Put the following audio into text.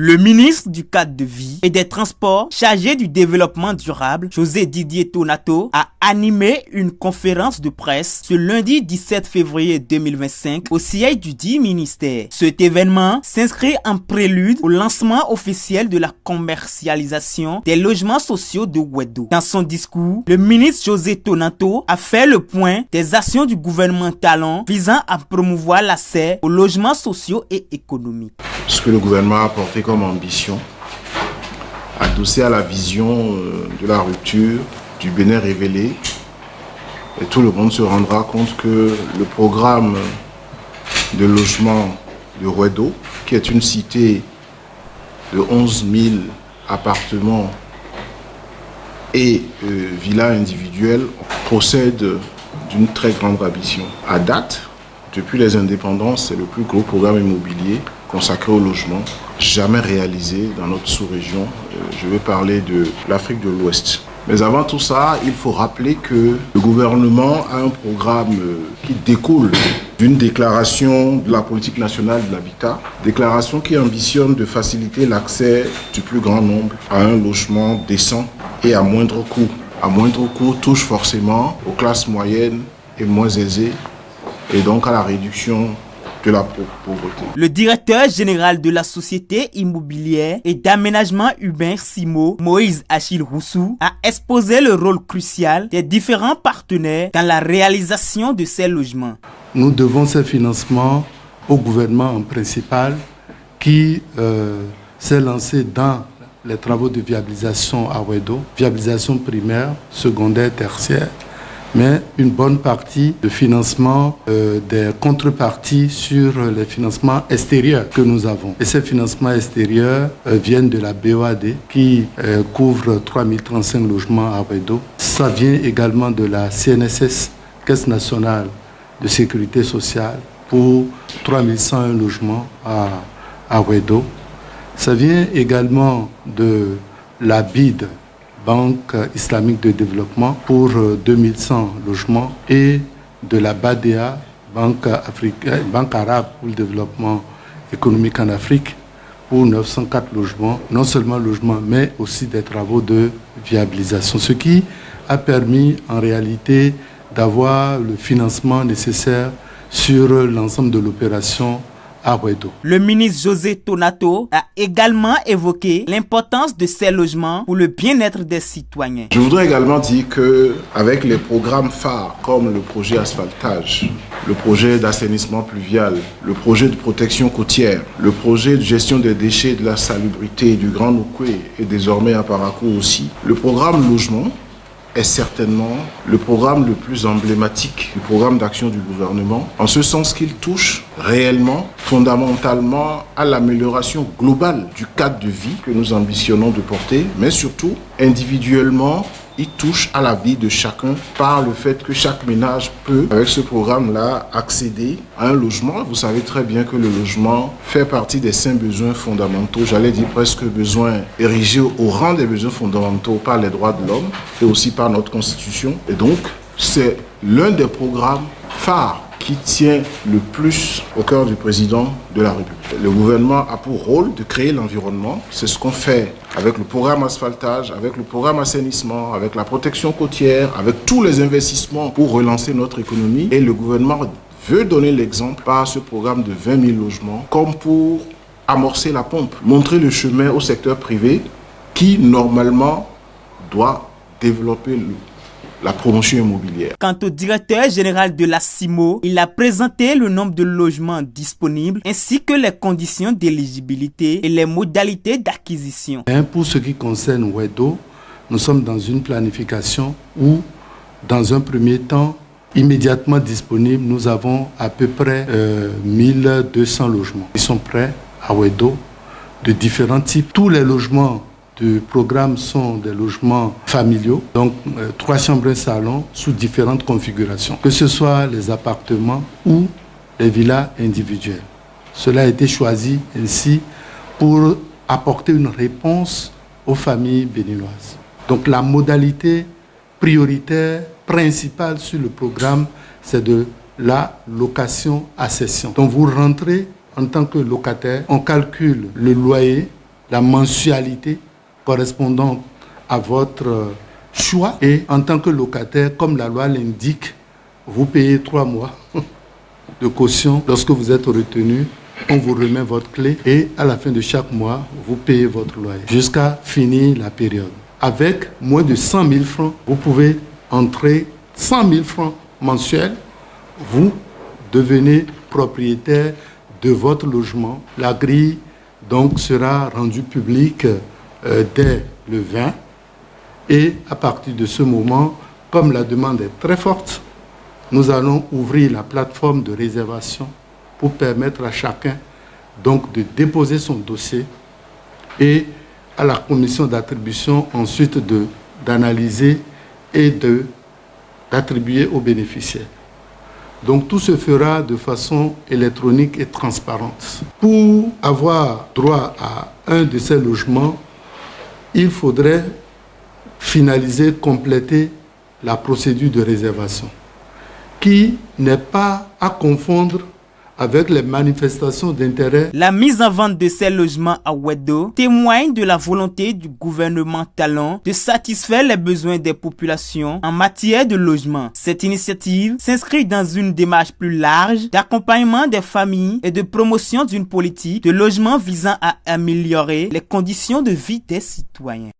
Le ministre du cadre de vie et des transports chargé du développement durable, José Didier Tonato, a animé une conférence de presse ce lundi 17 février 2025 au siège du dit ministère. Cet événement s'inscrit en prélude au lancement officiel de la commercialisation des logements sociaux de Wedo. Dans son discours, le ministre José Tonato a fait le point des actions du gouvernement talon visant à promouvoir l'accès aux logements sociaux et économiques. Ce que le gouvernement a porté comme ambition, adossé à la vision de la rupture, du Bénin révélé, et tout le monde se rendra compte que le programme de logement de Wedo, qui est une cité de 11 000 appartements et villas individuelles, procède d'une très grande ambition. À date, depuis les indépendances, c'est le plus gros programme immobilier consacré au logement jamais réalisé dans notre sous-région. Je vais parler de l'Afrique de l'Ouest. Mais avant tout ça, il faut rappeler que le gouvernement a un programme qui découle d'une déclaration de la politique nationale de l'habitat, déclaration qui ambitionne de faciliter l'accès du plus grand nombre à un logement décent et à moindre coût. À moindre coût touche forcément aux classes moyennes et moins aisées et donc à la réduction de la pauvreté. Le directeur général de la société immobilière et d'aménagement urbain SIMO, Moïse Achille Roussou, a exposé le rôle crucial des différents partenaires dans la réalisation de ces logements. Nous devons ces financements au gouvernement en principal qui s'est lancé dans les travaux de viabilisation à Wedo, viabilisation primaire, secondaire, tertiaire, mais une bonne partie de financement des contreparties sur les financements extérieurs que nous avons. Et ces financements extérieurs viennent de la BOAD qui couvre 3035 logements à Wedo. Ça vient également de la CNSS, Caisse nationale de sécurité sociale, pour 3101 logements à Wedo. Ça vient également de la BID, Banque islamique de développement, pour 2100 logements, et de la BADEA, Banque arabe pour le développement économique en Afrique, pour 904 logements, non seulement logements, mais aussi des travaux de viabilisation, ce qui a permis en réalité d'avoir le financement nécessaire sur l'ensemble de l'opération à Wedo. Le ministre José Tonato a également évoqué l'importance de ces logements pour le bien-être des citoyens. Je voudrais également dire qu'avec les programmes phares comme le projet asphaltage, le projet d'assainissement pluvial, le projet de protection côtière, le projet de gestion des déchets, de la salubrité du Grand Nukwe et désormais à Parakou aussi, le programme logement est certainement le programme le plus emblématique du programme d'action du gouvernement, en ce sens qu'il touche réellement, fondamentalement, à l'amélioration globale du cadre de vie que nous ambitionnons de porter, mais surtout, individuellement, il touche à la vie de chacun par le fait que chaque ménage peut, avec ce programme-là, accéder à un logement. Vous savez très bien que le logement fait partie des 5 besoins fondamentaux, j'allais dire presque besoins érigés au rang des besoins fondamentaux par les droits de l'homme et aussi par notre Constitution. Et donc, c'est l'un des programmes phares qui tient le plus au cœur du président de la République. Le gouvernement a pour rôle de créer l'environnement. C'est ce qu'on fait avec le programme asphaltage, avec le programme assainissement, avec la protection côtière, avec tous les investissements pour relancer notre économie. Et le gouvernement veut donner l'exemple par ce programme de 20 000 logements comme pour amorcer la pompe, montrer le chemin au secteur privé qui, normalement, doit développer la promotion immobilière. Quant au directeur général de la CIMO, il a présenté le nombre de logements disponibles ainsi que les conditions d'éligibilité et les modalités d'acquisition. Pour ce qui concerne Wedo, nous sommes dans une planification où, dans un premier temps, immédiatement disponible, nous avons à peu près 1200 logements. Ils sont prêts à Wedo de différents types. Tous les logements du programme sont des logements familiaux, donc 3 chambres et salon sous différentes configurations, que ce soit les appartements ou les villas individuelles. Cela a été choisi ainsi pour apporter une réponse aux familles béninoises. Donc la modalité prioritaire principale sur le programme, c'est de la location à cession. Donc vous rentrez en tant que locataire, on calcule le loyer la mensualité correspondant à votre choix. Et en tant que locataire, comme la loi l'indique, vous payez 3 mois de caution. Lorsque vous êtes retenu, on vous remet votre clé et à la fin de chaque mois, vous payez votre loyer jusqu'à finir la période. Avec moins de 100 000 francs, vous pouvez entrer 100 000 francs mensuels. Vous devenez propriétaire de votre logement. La grille donc sera rendue publique dès le 20. Et à partir de ce moment, comme la demande est très forte, nous allons ouvrir la plateforme de réservation pour permettre à chacun donc de déposer son dossier et à la commission d'attribution ensuite d'analyser et d'attribuer aux bénéficiaires. Donc tout se fera de façon électronique et transparente. Pour avoir droit à un de ces logements, il faudrait finaliser, compléter la procédure de réservation, qui n'est pas à confondre avec les manifestations d'intérêt. La mise en vente de ces logements à Wedo témoigne de la volonté du gouvernement Talon de satisfaire les besoins des populations en matière de logement. Cette initiative s'inscrit dans une démarche plus large d'accompagnement des familles et de promotion d'une politique de logement visant à améliorer les conditions de vie des citoyens.